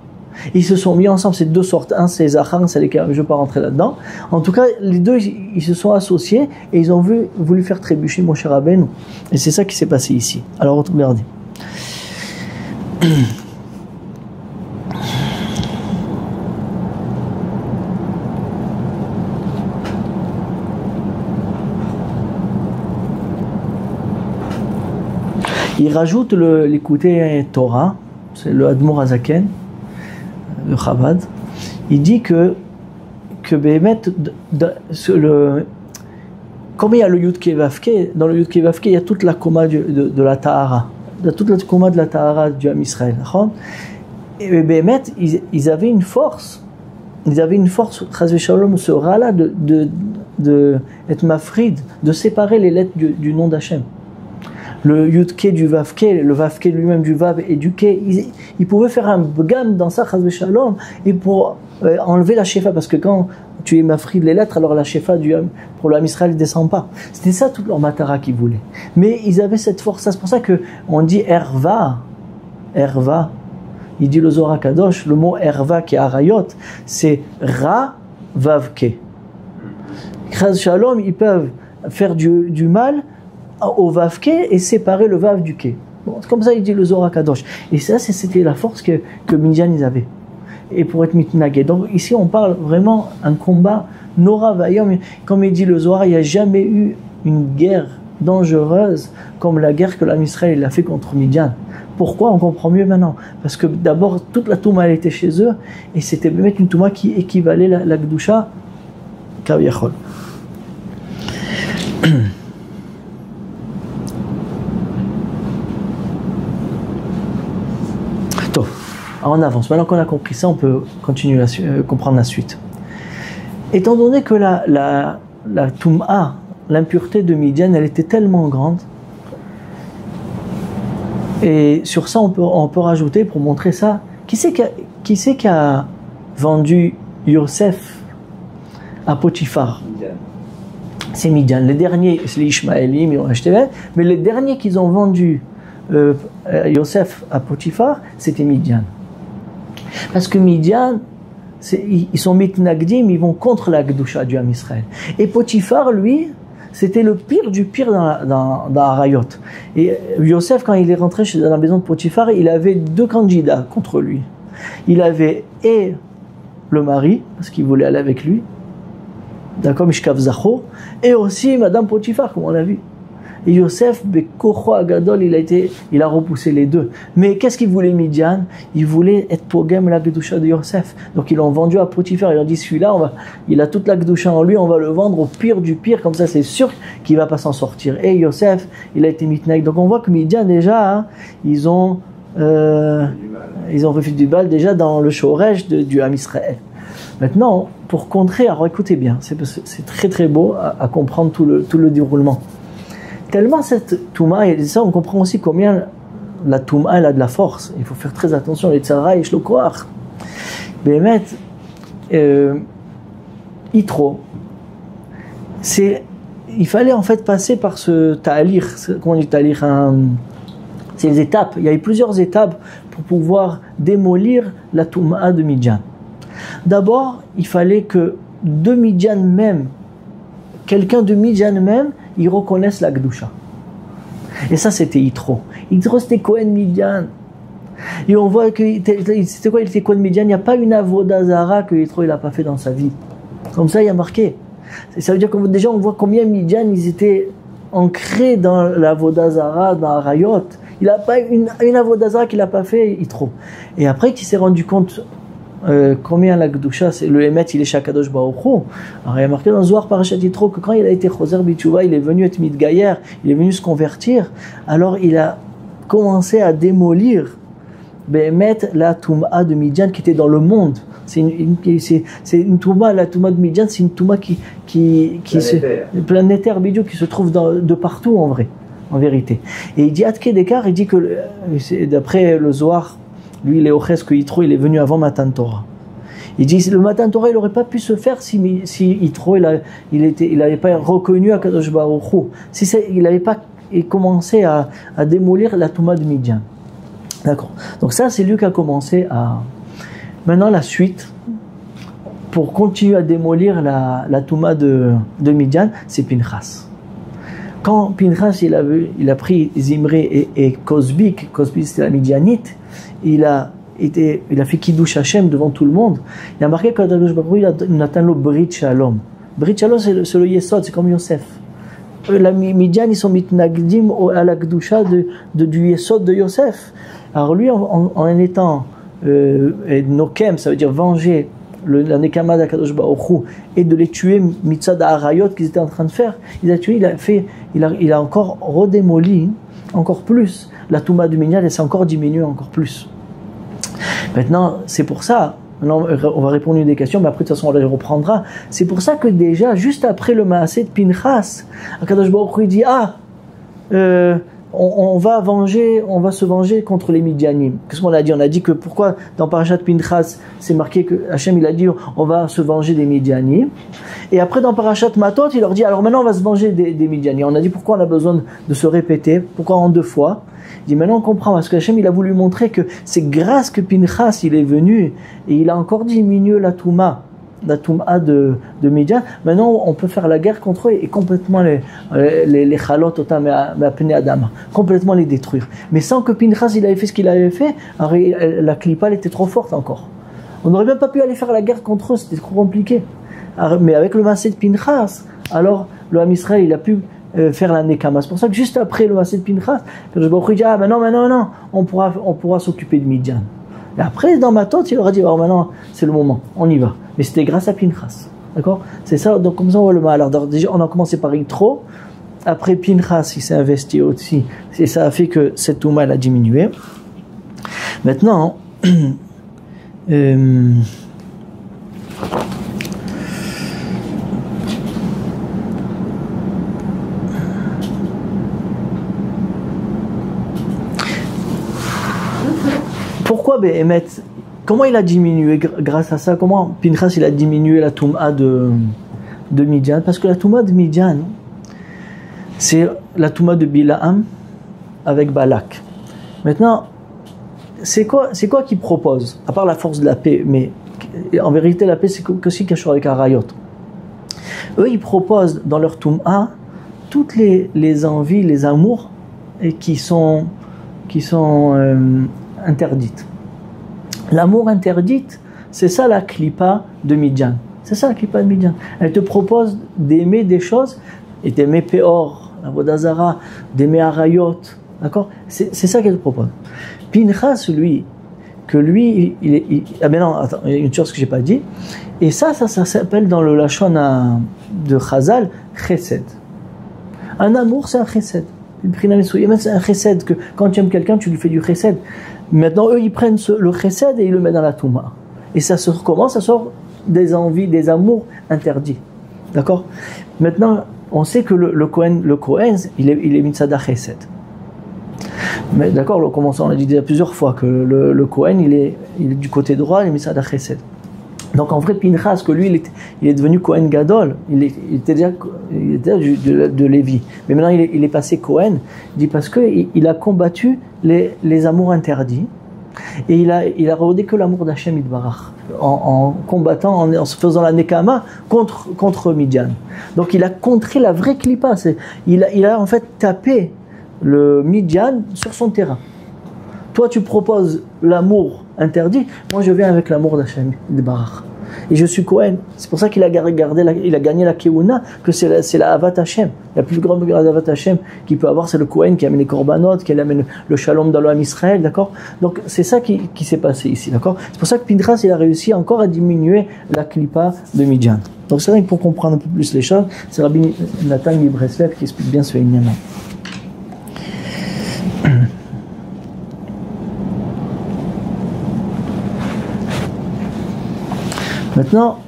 Ils se sont mis ensemble, ces deux sortes, un c'est Zachar, c'est lesquels, je ne vais pas rentrer là-dedans. En tout cas, les deux, ils se sont associés et ils ont voulu faire trébucher Moshe Rabbeinu. Et c'est ça qui s'est passé ici. Alors regardez. Il rajoute l'écouter Torah, c'est le Admor Hazaken, le Chabad. Il dit que Béhémet, comme il y a le Yud-Kei Vav-Kei, dans le Yud-Kei Vav-Kei, il y a toute la coma de la Tahara, toute la coma de la Tahara du Ham Israël. Et Béhémet, ils avaient une force, Chas v'Shalom, ce Ra-là, de être mafrid, de séparer les lettres du nom d'Hachem. Le Yud-Kei du Vav-Kei, le Vav-Kei lui-même du Vav et du Kei, il pouvait faire un gam dans ça, Chas v'Shalom, et pour enlever la Shefa, parce que quand tu es mafrid les lettres, alors la Shefa pour le Ham Israël ne descend pas. C'était ça toute leur matara qu'ils voulaient. Mais ils avaient cette force, c'est pour ça qu'on dit Erva. Il dit le Zohar Kadosh, le mot Erva qui est Arayot, c'est Ra Vav-Kei. Chas v'Shalom, ils peuvent faire du mal au Vav-Kei et séparer le Vav du Kei. Bon, c'est comme ça il dit le Zohar Kadosh. Et ça, c'était la force que Midian ils avaient. Et pour être mitnagé. Donc ici, on parle vraiment un combat Nora Vayom. Comme il dit le Zohar, il n'y a jamais eu une guerre dangereuse comme la guerre que l'Am Israël il a fait contre Midian. Pourquoi? On comprend mieux maintenant. Parce que d'abord, toute la Touma elle était chez eux et c'était même une Touma qui équivalait la Gdusha Kaviachol. On avance. Maintenant qu'on a compris ça, on peut continuer comprendre la suite. Étant donné que la Touma, l'impureté de Midian, elle était tellement grande, et sur ça on peut rajouter pour montrer ça, qui c'est qui a vendu Yosef à Potiphar? C'est Midian. Les derniers, c'est les Ishmaélim, ils ont acheté, mais les derniers qu'ils ont vendu Yosef à Potiphar, c'était Midian. Parce que Midian, ils sont mitnagdim, ils vont contre la Gdusha du Ham Israël. Et Potiphar, lui, c'était le pire du pire dans Arayot. Et Yosef, quand il est rentré dans la maison de Potiphar, il avait deux candidats contre lui. Il avait et le mari, parce qu'il voulait aller avec lui, d'accord, Mishkav Zacho, et aussi Madame Potiphar, comme on l'a vu. Et Yosef, Bekocho Agadol, il a repoussé les deux. Mais qu'est-ce qu'il voulait Midian? Il voulait être pogem la Gdusha de Yosef. Donc ils l'ont vendu à Potiphar. Ils ont dit celui-là, il a toute la Gdusha en lui, on va le vendre au pire du pire, comme ça c'est sûr qu'il ne va pas s'en sortir. Et Yosef, il a été mitnaïk. Donc on voit que Midian déjà, hein, ils ont fait du mal déjà dans le shoresh du Ham Israël. Maintenant, pour contrer, alors écoutez bien, c'est très très beau à comprendre tout le déroulement. Tellement cette Touma, et ça on comprend aussi combien la Touma elle a de la force. Il faut faire très attention, les Tzara et Shlokoach. Béhémet, Yitro, il fallait en fait passer par ce ta'alir, comment on dit ta'alir, c'est les étapes. Il y avait plusieurs étapes pour pouvoir démolir la Touma de Midjan. D'abord, il fallait que de Midjan même, quelqu'un de Midjan même, il reconnaisse la Gdusha. Et ça, c'était Yitro. Yitro, c'était Cohen Midjan. Et on voit que c'était quoi? Il était Cohen Midjan. Il n'y a pas une avoda zara que Yitro n'a pas fait dans sa vie. Comme ça, il y a marqué. Ça veut dire que déjà, on voit combien Midjan, ils étaient ancrés dans l'avoda zara, dans Arayot. Il n'a pas une avoda zara qu'il n'a pas fait, Yitro. Et après qu'il s'est rendu compte combien la Gdusha, c'est le Emet, il est Shakadosh Baruch Hu. Alors il y a marqué dans Zohar Parashat Yitro que quand il a été Choser Bitshuva, il est venu être Midgayer, il est venu se convertir, alors il a commencé à démolir Behemet la Touma de Midjan qui était dans le monde. C'est une Touma, la Touma de Midjan, c'est une Touma planétaire, bidou, qui se trouve de partout en vrai, en vérité. Et il dit Adke Dekar, il dit que d'après le Zohar, lui, il est au que Yitro, il est venu avant Matan Torah. Il dit le Matan Torah, il n'aurait pas pu se faire si Yitro, il n'avait pas reconnu Akadosh Baruch Hu. Il n'avait pas commencé à démolir la Touma de Midjan. D'accord. Donc ça, c'est lui qui a commencé à... Maintenant, la suite, pour continuer à démolir la Touma de Midjan, c'est Pinchas. Quand Pinchas, il a pris Zimri et Cosbi c'était la Midjanite, il a fait Kiddush Hashem devant tout le monde. Il a marqué qu'Akadosh Baruch Hu, il atteint le Brit Shalom. Brit Shalom, c'est le Yesod, c'est comme Yosef. La Midjan, ils sont mitnagdim à la Gdusha du Yesod de Yosef. Alors lui, en étant Nokem, ça veut dire venger la Nekama d'Akadosh Baruch Hu et de les tuer mitzad Arayot qu'ils étaient en train de faire, il a encore redémoli encore plus la Touma du Midjan et s'est encore diminué encore plus. Maintenant, c'est pour ça, maintenant on va répondre à des questions, mais après de toute façon on les reprendra. C'est pour ça que déjà, juste après le Maaseh de Pinchas, Akadosh Baruch Hu dit on va se venger contre les Midjanim. Qu'est-ce qu'on a dit? On a dit que pourquoi dans Parashat Pinchas c'est marqué que Hachem il a dit on va se venger des Midjanim. Et après dans Parashat Matot il leur dit alors maintenant on va se venger des Midjanim. On a dit pourquoi on a besoin de se répéter, pourquoi en deux fois. Il dit maintenant on comprend parce que Hachem il a voulu montrer que c'est grâce que Pinchas il est venu et il a encore diminué la Touma de Midjan. Maintenant on peut faire la guerre contre eux et complètement les chalot otam pnei adama, complètement les détruire. Mais sans que Pinchas il avait fait ce qu'il avait fait, alors la clipa elle était trop forte encore. On n'aurait même pas pu aller faire la guerre contre eux, c'était trop compliqué. Alors, mais avec le Maaseh de Pinchas, alors le Ham Israël il a pu faire la Nekama. C'est pour ça que juste après le Maaseh de Pinchas, je dit maintenant on pourra s'occuper de Midjan. Et après dans Matot il leur a dit alors maintenant c'est le moment, on y va. Mais c'était grâce à Pinchas, d'accord? C'est ça, donc comme ça on voit le mal. Alors déjà on a commencé par Yitro, après Pinchas il s'est investi aussi, et ça a fait que cette Touma elle a diminué. Maintenant, pourquoi Behemet, comment il a diminué grâce à ça? Comment Pinchas il a diminué la Touma de Midjan? Parce que la Touma de Midjan, c'est la Touma de Bilaam avec Balak. Maintenant, c'est quoi qu'il propose? À part la force de la paix, mais en vérité la paix c'est que si quelque chose avec Arayot. Eux ils proposent dans leur Touma toutes les envies, les amours qui sont interdites. L'amour interdite, c'est ça la klipa de Midjan. C'est ça la klipa de Midjan. Elle te propose d'aimer des choses et d'aimer Péor, la Vodazara, d'aimer Arayot. D'accord? C'est ça qu'elle te propose. Pinchas, lui, ah ben non, attends, il y a une chose que j'ai pas dit. Et ça s'appelle dans le Lachon de Chazal, chesed. Un amour, c'est un chesed. C'est un chesed que quand tu aimes quelqu'un, tu lui fais du chesed. Maintenant, eux, ils prennent le chesed et ils le mettent dans la Touma. Et ça sort comment? Ça sort des envies, des amours interdits. D'accord? Maintenant, on sait que le Kohen, il est mitzada chesed. Mais d'accord, on a dit déjà plusieurs fois que le Kohen, il est du côté droit, il est mitzada chesed. Donc en vrai, Pinchas, que lui, il est devenu Kohen Gadol, il était déjà de Lévi. Mais maintenant, il est passé Kohen, il dit parce qu'il a combattu les amours interdits. Et il a redonné que l'amour d'Hachem Yitbarach, en combattant, en se faisant la Nekama contre Midian. Donc il a contré la vraie Klippa. Il a en fait tapé le Midian sur son terrain. Toi, tu proposes l'amour interdit, moi je viens avec l'amour d'Hachem Yitbarach. Et je suis Kohen. C'est pour ça qu'il a gagné la Keuna, que c'est la Avat Hashem. La plus grande Avat Hashem qu'il peut avoir, c'est le Kohen qui amène les korbanot, qui amène le shalom dans l'Am Israël, d'accord? Donc c'est ça qui s'est passé ici, d'accord? C'est pour ça que Pinchas, il a réussi encore à diminuer la Klippa de Midian. Donc c'est vrai que pour comprendre un peu plus les choses, c'est Rabbi Nathan Breslev qui explique bien ce Inyan. Maintenant,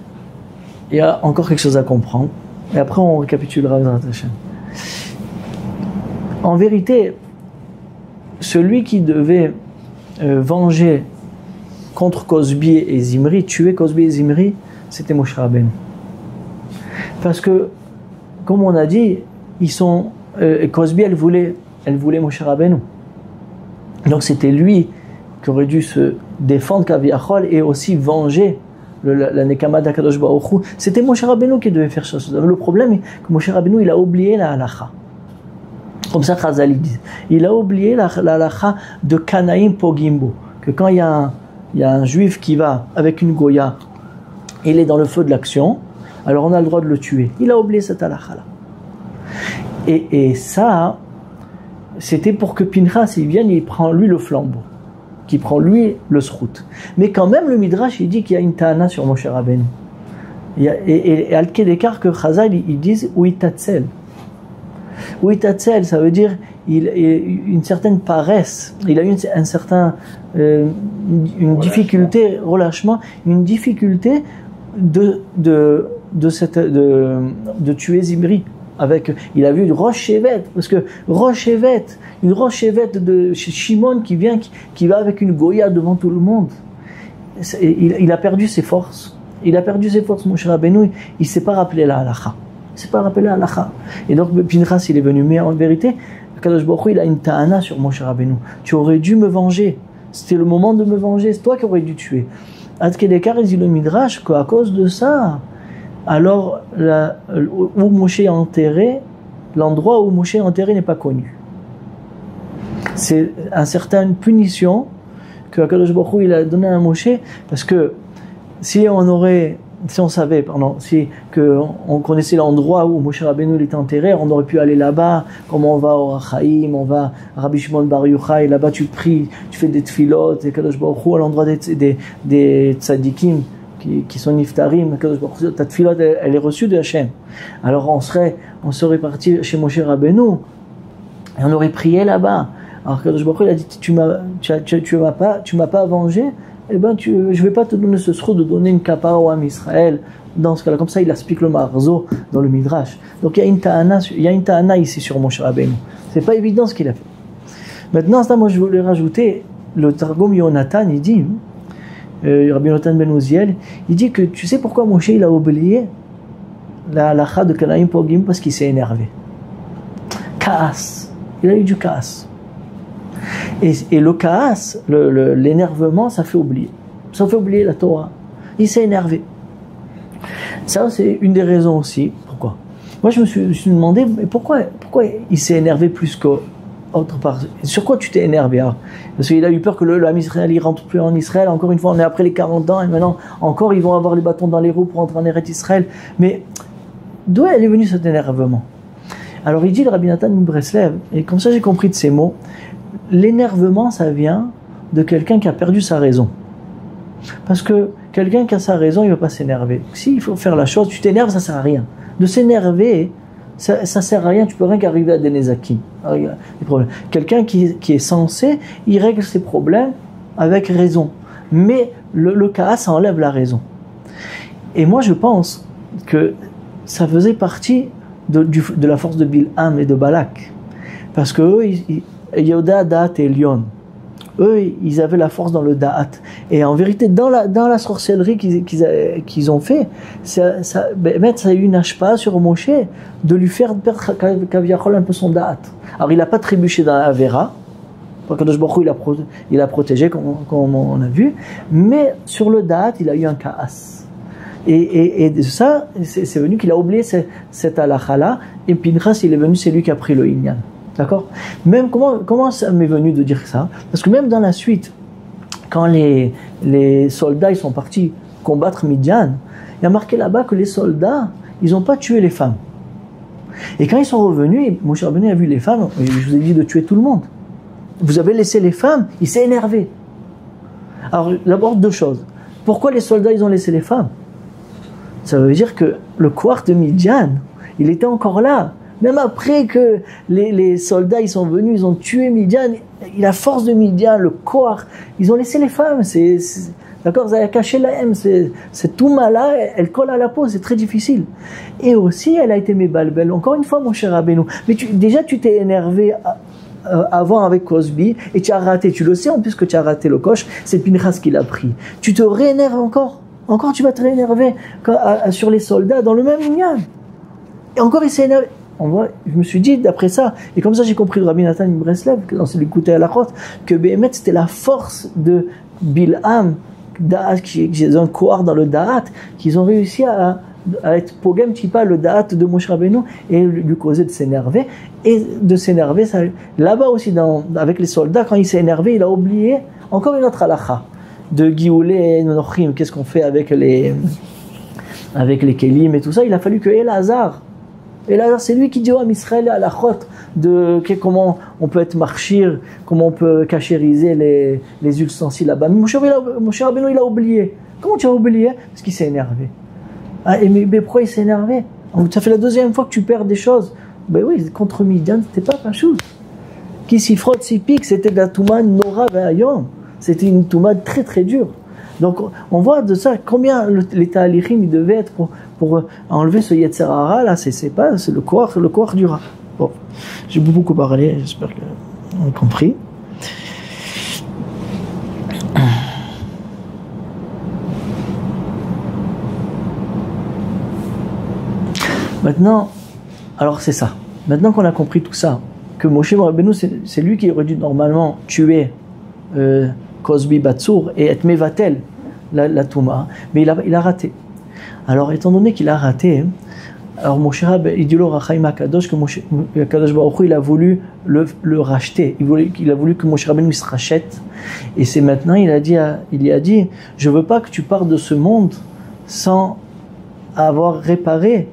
il y a encore quelque chose à comprendre. Et après, on récapitulera dans notre chaîne. En vérité, celui qui devait venger contre Cosbi et Zimri, tuer Cosbi et Zimri, c'était Moshe Rabbeinu. Parce que, comme on a dit, Cosbi, elle voulait Moshe Rabbeinu. Donc c'était lui qui aurait dû se défendre Kaviachol et aussi venger la Nekama d'Akadosh Baruch Hu. C'était Moshe Rabbeinu qui devait faire ça. Le problème est que Moshe Rabbeinu, il a oublié la halacha. Comme ça, Chazal dit. Il a oublié la halacha de Kanaïm Pogimbo. Que quand il y a un juif qui va avec une goya, il est dans le feu de l'action, alors on a le droit de le tuer. Il a oublié cette halacha-là. Et ça, c'était pour que Pinchas, il vienne et il prend lui le flambeau. Qui prend lui le srout. Mais quand même le Midrash il dit qu'il y a une ta'ana sur Moshe Rabbeinu. Et al-Kedekar que Chazal ils disent Uitatzel. Uitatzel ça veut dire une certaine paresse. Il a eu une difficulté, relâchement, une difficulté de tuer Zimri. Il a vu une roche Shevet, parce que une roche Shevet de Shimon qui va avec une goya devant tout le monde. Il a perdu ses forces. Moshe Rabbeinu, il ne s'est pas rappelé la halacha. Et donc Pinchas, il est venu. Mais en vérité, Kadosh Baruch Hu, il a une ta'ana sur Moshe Rabbeinu. Tu aurais dû me venger. C'était le moment de me venger. C'est toi qui aurais dû tuer. Ad Kedekar, il dit le Midrash qu'à cause de ça, alors où Moshe est enterré, l'endroit où Moshe est enterré n'est pas connu. C'est une certaine punition que Akadosh Baruch Hu il a donné à Moshe, parce que si on connaissait l'endroit où Moshe Rabbeinu était enterré, on aurait pu aller là-bas, comme on va au Rachaim, on va à Rabbi Shimon Bar Yochai, là-bas tu pries, tu fais des tfilot, et Akadosh Baruch Hu à l'endroit des tzadikim, qui sont niftarim, ta tfilot elle est reçue de Hachem. Alors on serait parti chez Moshe Rabbeinu et on aurait prié là-bas. Alors Kadosh Baruch Hu il a dit tu m'as pas vengé, eh ben je vais pas te donner ce srout de donner une kapara au Am Israël. Dans ce cas-là, comme ça il explique le marzo dans le midrash. Donc il y a une ta'ana ici sur Moshe Rabbeinu. C'est pas évident ce qu'il a fait. Maintenant ça, moi je voulais rajouter le Targum Yonatan, il dit Rabbi Yonatan ben Uziel, il dit que tu sais pourquoi Moshe il a oublié la halacha de Kanaïm Pogim, parce qu'il s'est énervé. Kaas. Il a eu du kaas. Et le kaas, l'énervement, ça fait oublier. Ça fait oublier la Torah. Il s'est énervé. Ça, c'est une des raisons aussi. Pourquoi? Moi, je me suis demandé, mais pourquoi il s'est énervé plus qu'autre part? Sur quoi tu t'es énervé? Parce qu'il a eu peur que le Ham Israël il rentre plus en Israël. Encore une fois, on est après les 40 ans et maintenant, encore, ils vont avoir les bâtons dans les roues pour entrer en Eretz Israël. Mais d'où est venu cet énervement? Alors, il dit le Rabbi Nathan Breslev, et comme ça j'ai compris de ces mots, l'énervement, ça vient de quelqu'un qui a perdu sa raison. Parce que quelqu'un qui a sa raison, il ne va pas s'énerver. S'il faut faire la chose, tu t'énerves, ça ne sert à rien. De s'énerver, ça ne sert à rien, tu peux rien qu'arriver à des nézakim. Quelqu'un qui est censé, il règle ses problèmes avec raison. Mais le cas, ça enlève la raison. Et moi, je pense que ça faisait partie de la force de Bilham et de Balak. Parce que eux, Yoda Dat et Lyon. eux, ils avaient la force dans le da'at. Et en vérité, dans la sorcellerie qu'ils ont fait, ça a eu une hashpa sur Moshe de lui faire perdre Kaviachol un peu son da'at. Alors, il n'a pas trébuché dans la Avera. Kadosh Baruch Hu, il a protégé, comme on a vu. Mais sur le da'at, il a eu un kaas. Et de ça, c'est venu qu'il a oublié cette halakha-là. Et Pinchas, il est venu, c'est lui qui a pris le inyan. D'accord? Même comment ça m'est venu de dire ça? Parce que même dans la suite, quand les soldats ils sont partis combattre Midian, il y a marqué là-bas que les soldats, ils n'ont pas tué les femmes. Et quand ils sont revenus, Moshe Rabbeinu a vu les femmes, et je vous ai dit de tuer tout le monde. Vous avez laissé les femmes, il s'est énervé. Alors d'abord deux choses. Pourquoi les soldats ils ont laissé les femmes? Ça veut dire que le couard de Midian, il était encore là. Même après que les soldats ils sont venus, ils ont tué Midian, la force de Midian, le corps, ils ont laissé les femmes. D'accord, ça a caché la haine, c'est tout malin, elle colle à la peau, c'est très difficile. Et aussi, elle a été mébalbelle. Encore une fois, mon cher Rabbeinu, mais déjà tu t'es énervé avant avec Cosby et tu as raté, tu le sais en plus que tu as raté le coche, c'est Pinchas qui l'a pris. Tu te réénerves encore tu vas te réénerver sur les soldats dans le même inyan. Et encore il s'est énervé. Je me suis dit d'après ça, et comme ça j'ai compris de Rabbi Nathan Breslev, quand il écoutait à la route, que Béhémet c'était la force de Bilham, qui est un cohort dans le Da'at, qu'ils ont réussi à être pogem tipa le Da'at de Moshe Rabbeinu et lui causer de s'énerver. Et de s'énerver, là-bas aussi, avec les soldats, quand il s'est énervé, il a oublié encore une autre halakha de Gioulé et Nochim. Qu'est-ce qu'on fait avec les Kélim et tout ça? Il a fallu que Elazar, c'est lui qui dit à Israël à la chôte comment on peut être marchir, comment on peut cachériser les ustensiles là-bas. Mais Moshe Rabbeinu, il a oublié. Comment tu as oublié? Parce qu'il s'est énervé. Mais pourquoi il s'est énervé? Ça fait la deuxième fois que tu perds des choses. Ben oui, contre Midian, c'était pas chose. Qui s'y frotte, s'y pique, c'était de la touma nora ve'ayom. C'était une touma très très dure. Donc on voit de ça combien les ta'alichim il devait être pour enlever ce Yetzer Hara là, c'est le corps du rat. Bon, j'ai beaucoup parlé, j'espère que vous avez compris. Maintenant, alors c'est ça. Maintenant qu'on a compris tout ça, que Moshe Rabbeinu c'est lui qui aurait dû normalement tuer Cosby Batsour et être Mevatel la Touma, mais il a raté. Alors étant donné qu'il a raté, alors Moshe Rabbeinu, il dit le Rachaim HaKadosh que Kadosh Baruch Hu il a voulu le racheter, il a voulu que Moshe Rabbeinu se rachète, et c'est maintenant il a dit je veux pas que tu partes de ce monde sans avoir réparé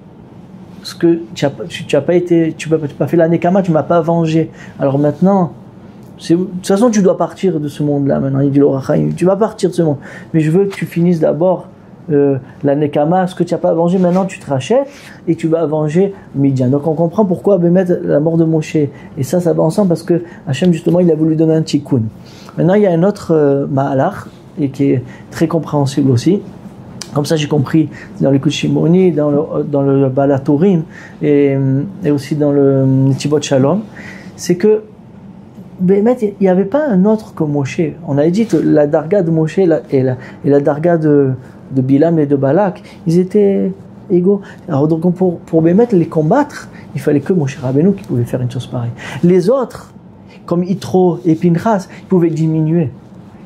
ce que tu as pas fait la Nekama, tu m'as pas vengé. Alors maintenant, de toute façon tu dois partir de ce monde-là. Maintenant il dit l'Orachaim, tu vas partir de ce monde, mais je veux que tu finisses d'abord la Nekama, ce que tu n'as pas vengé. Maintenant tu te rachètes et tu vas venger Midian. Donc on comprend pourquoi mettre la mort de Moshe, et ça va ensemble parce que Hachem justement il a voulu donner un tikkun. Maintenant il y a un autre Ma'alach et qui est très compréhensible aussi. Comme ça, j'ai compris dans l'écoute Shimoni, dans le Balatorim et aussi dans le Tibot Shalom, c'est que il n'y avait pas un autre que Moshe. On avait dit que la darga de Moshe et la darga de Bilam et de Balak, ils étaient égaux. Alors donc pour les combattre, il fallait que Moshe Rabbeinu qui pouvait faire une chose pareille. Les autres, comme Yitro et Pinchas, ils pouvaient diminuer.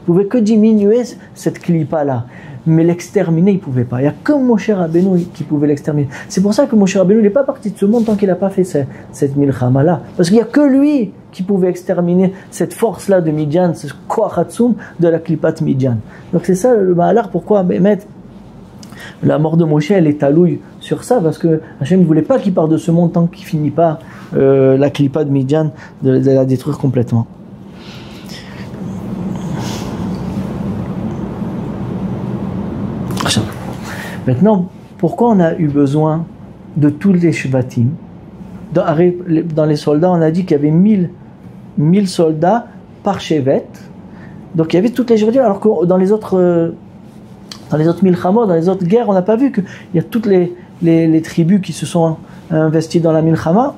Ils pouvaient que diminuer cette clipa-là. Mais l'exterminer, il ne pouvait pas. Il n'y a que Moshe Rabbeinu qui pouvait l'exterminer. C'est pour ça que Moshe Rabbeinu n'est pas parti de ce monde tant qu'il n'a pas fait cette milchama-là. Parce qu'il n'y a que lui qui pouvait exterminer cette force-là de Midian, ce koachatsum de la klipat Midian. Donc c'est ça le Mahalar, pourquoi la mort de Moshe, elle est talouille sur ça, parce que Hachem ne voulait pas qu'il parte de ce monde tant qu'il ne finit pas la klipa de Midian, de la détruire complètement. Maintenant, pourquoi on a eu besoin de tous les Shvatim? Dans les soldats, on a dit qu'il y avait 1000 soldats par Shevet. Donc il y avait toutes les Shvatim, alors que dans les autres Milchamot, dans les autres guerres, on n'a pas vu qu'il y a toutes les tribus qui se sont investies dans la Milchama.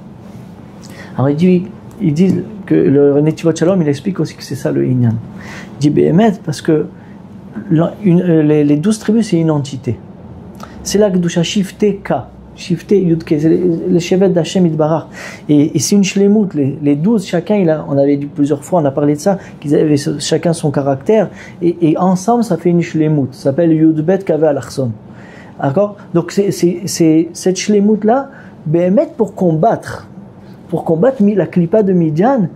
Alors il dit, ils disent que le Netivot Shalom, il explique aussi que c'est ça le Inyan. Il dit Behemet parce que les 12 tribus, c'est une entité. C'est la Kedusha Shifte K. Shifte Yudke, c'est le Shevet d'Hashem Yitbarach. Et c'est une shlemut, les 12, chacun, on avait dit plusieurs fois, on a parlé de ça, qu'ils avaient chacun son caractère, et ensemble, ça fait une shlemut. Ça s'appelle Yudbet Kaveh Alachson. D'accord? Donc, c'est cette shlemut-là, Behemet pour combattre la Klippa de Midian,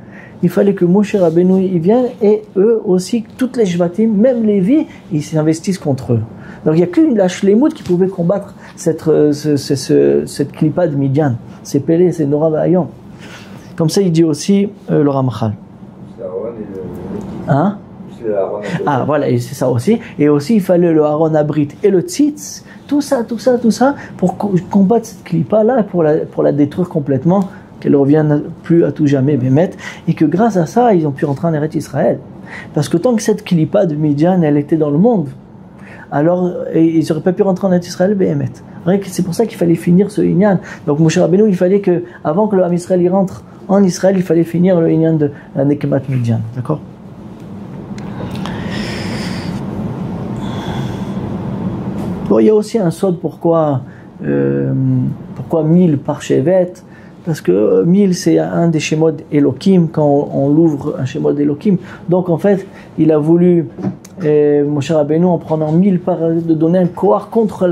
il fallait que Moshe Rabbeinu y vienne, et eux aussi, toutes les Shvatim, même Lévi, ils s'investissent contre eux. Donc il n'y a que la shlemut qui pouvait combattre cette Klippa de Midian. C'est Pélé, c'est Nora Vaillant. Comme ça, il dit aussi le Ramchal. Hein? Ah voilà, et c'est ça aussi. Et aussi, il fallait le Aaron Abrit et le Tzitz, tout ça, pour combattre cette Klippa-là, pour la détruire complètement, qu'elle ne revienne plus à tout jamais, Bémet, et que grâce à ça, ils ont pu rentrer en Eretz Israël. Parce que tant que cette Klippa de Midian, elle était dans le monde, alors ils n'auraient pas pu rentrer en Eretz Israël, Bémet. C'est pour ça qu'il fallait finir ce Inyan. Donc Moshe Rabbeinu, il fallait que, avant que le Ham Israël y rentre en Israël, il fallait finir le Inyan de la Nekemat Midian. D'accord? Bon, il y a aussi un sod pourquoi 1000 par Shevet. Parce que 1000 c'est un des Shemot Elohim, quand on l'ouvre un Shemot Elohim. Donc en fait, il a voulu, Moshe Rabbeinu, en prenant 1000 de donner un koar contre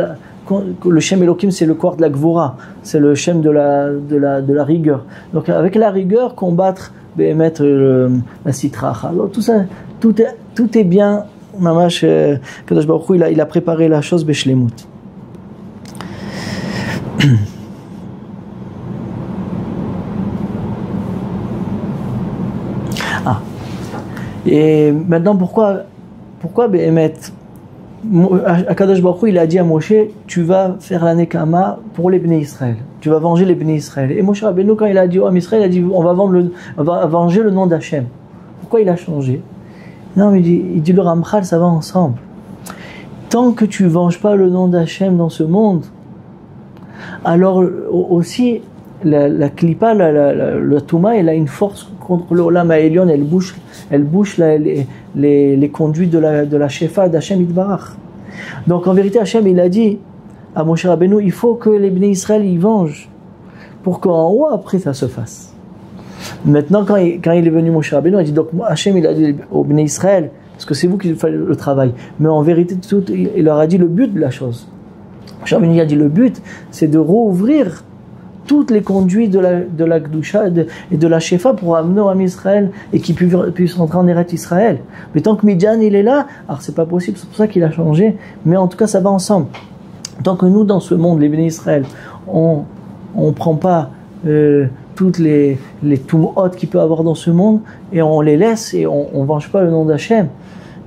le Shem Elohim, c'est le koar de la Gvura, c'est le Shem de la rigueur. Donc avec la rigueur, combattre, mettre la Sitra. Alors tout ça, tout est bien. Mamash, Kadosh Baruch Hu, il a préparé la chose Beshlemut. Et maintenant, pourquoi Béhémet, Akadosh Baruch Hu, il a dit à Moshe, tu vas faire la Nekama pour les Bnei Israël, tu vas venger les Bnei Israël. Et Moshe Rabbeinu, quand il a dit au Israël, il a dit, on va venger le nom d'Hachem. Pourquoi il a changé? Non, il dit le Ramchal, ça va ensemble. Tant que tu ne venges pas le nom d'Hachem dans ce monde, alors aussi, la Klippa, la Touma, elle a une force contre le Olam Ha'elyon, elle bouche les conduits de la Shefa d'Hachem Yitbarach. Donc en vérité, Hachem, il a dit à Moshe Rabbeinu, il faut que les Bnei Israël y vengent, pour qu'en haut, après, ça se fasse. Maintenant, quand il est venu Moshe Rabbeinu, il a dit, donc Hachem, il a dit aux Bnei Israël, parce que c'est vous qui faites le travail, mais en vérité, il leur a dit le but de la chose. Moshe Rabbeinu a dit, le but, c'est de rouvrir toutes les conduits de la Kedusha et de la Shefa pour amener au Ham Israël et qu'ils puissent rentrer en Eretz Israël. Mais tant que Midian il est là, alors c'est pas possible, c'est pour ça qu'il a changé, mais en tout cas ça va ensemble. Tant que nous dans ce monde, les Bnei Israël, on prend pas toutes les tum'ot qu'il peut avoir dans ce monde et on les laisse et on venge pas le nom d'Hachem,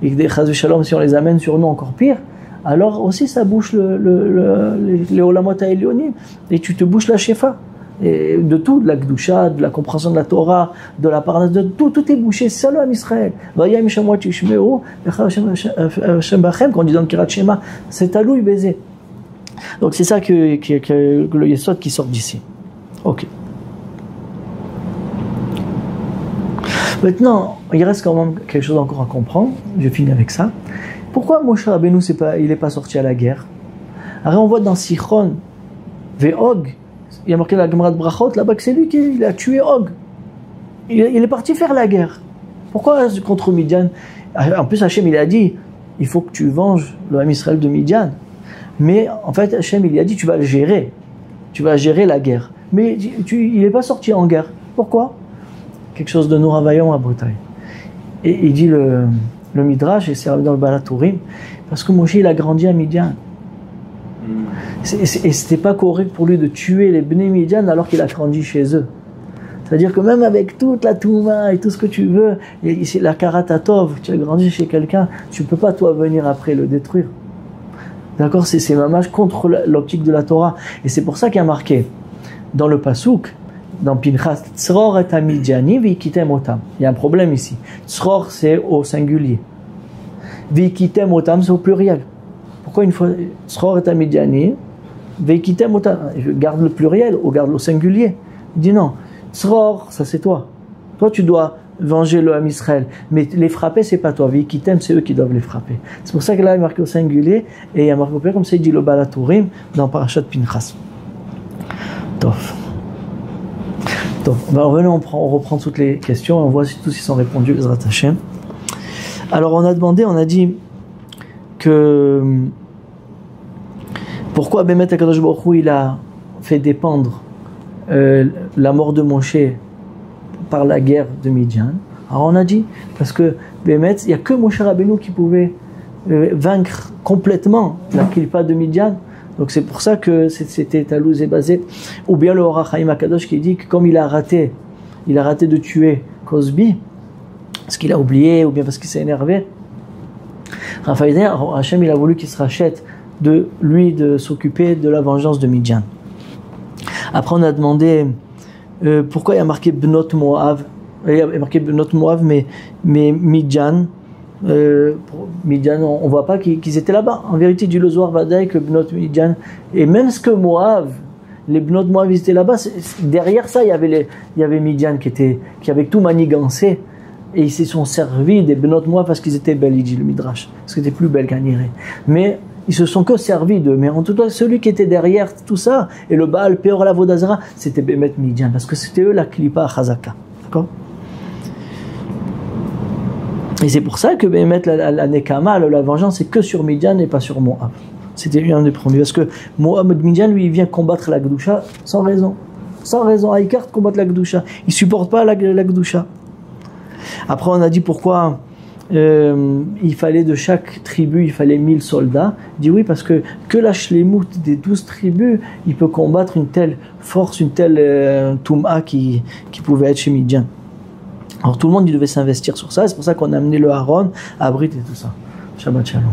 et que des chas de shalom, si on les amène sur nous encore pire, alors aussi ça bouche les olamot ha'elyonim, et tu te bouches la shefa, et de tout, de la kedusha, de la compréhension de la Torah, de la parole, de tout est bouché, c'est ça le Ham Israël. Vayam shamot yishmeu, Hashem bachem, quand on dit dans le Kirat Shema, c'est à lui baiser. Donc c'est ça que le Yesod qui sort d'ici. Ok. Maintenant, il reste quand même quelque chose encore à comprendre, je finis avec ça. Pourquoi Moshe Rabbeinu il n'est pas sorti à la guerre? Alors on voit dans Sichon, Ve'og, il y a marqué la Gemara de Brachot, là-bas que c'est lui qui a tué Og. Il est parti faire la guerre. Pourquoi contre Midian? En plus Hachem il a dit, il faut que tu venges le Ham Israël de Midian. Mais en fait Hachem il a dit, tu vas le gérer. Tu vas gérer la guerre. Mais il n'est pas sorti en guerre. Pourquoi? Quelque chose de Noura Vaillant à Bretagne. Et il dit le Midrash, et c'est dans le Balatourim, parce que Moshe il a grandi à Midian. Et c'était pas correct pour lui de tuer les Bnei Midian alors qu'il a grandi chez eux. C'est-à-dire que même avec toute la Touma et tout ce que tu veux, et la Karatatov, tu as grandi chez quelqu'un, tu peux pas toi venir après le détruire. D'accord? C'est mamage contre l'optique de la Torah. Et c'est pour ça qu'il y a marqué dans le Pasuk, dans Pinchas, Tzror et Midiani v'ikitem otam. Il y a un problème ici. Tzror c'est au singulier. V'ikitem otam c'est au pluriel. Pourquoi une fois Tzror et Midiani v'ikitem otam? Je garde le pluriel ou garde le singulier. Il dit non. Tzror, ça c'est toi. Toi, tu dois venger le Ham Israël. Mais les frapper, c'est pas toi. Qui t'aiment, c'est eux qui doivent les frapper. C'est pour ça que là, il est marqué au singulier et il y a marqué au pluriel, comme ça, il dit le Balatourim dans Parashat Pinchas. Tof. On reprend toutes les questions et on voit si tous ils sont répondus, Bezrat Hashem. Alors, on a dit que pourquoi Bémet HaKadosh Baruch Hu, il a fait dépendre la mort de Moshe par la guerre de Midian. Alors on a dit, parce que Bémet, il n'y a que Moshe Rabbeinu qui pouvait vaincre complètement la Kilpa de Midian. Donc c'est pour ça que c'était Talouz et basé. Ou bien le Or HaChaim HaKadosh qui dit que comme il a raté de tuer Cosby, parce qu'il a oublié ou bien parce qu'il s'est énervé, Raphaël, Hachem il a voulu qu'il se rachète de lui de s'occuper de la vengeance de Midian. Après on a demandé pourquoi il y a marqué Bnot Moav, il y a marqué Bnot Moav mais Midian, Midian on voit pas qu'ils étaient là-bas. En vérité du Lozoar Vadaï que Bnot Midian et même ce que Moav, les Bnot Moav ils étaient là-bas, derrière ça il y avait Midian qui avait tout manigancé. Et ils se sont servis des Bnot Moav parce qu'ils étaient belles, il dit le Midrash, parce qu'ils étaient plus belles qu'Aniré. Mais ils se sont que servis d'eux. Mais en tout cas, celui qui était derrière tout ça, et le Baal Peor la Vodazara, c'était Bémet Midian, parce que c'était eux la Klipa Chazaka. D'accord? Et c'est pour ça que Bémet la Nekama, la vengeance, c'est que sur Midian et pas sur Moab. C'était un des premiers. Parce que Moab Midian, lui, il vient combattre la Gdusha sans raison. Sans raison. Aïkart combattre la Gdusha. Il supporte pas la Gdusha. Après, on a dit pourquoi il fallait de chaque tribu, il fallait 1000 soldats. Il dit oui, parce que la shlemout des 12 tribus, il peut combattre une telle force, une telle touma qui pouvait être chez Midian. Alors tout le monde il devait s'investir sur ça. C'est pour ça qu'on a amené le Haron, Abrit et tout ça. Shabbat Shalom.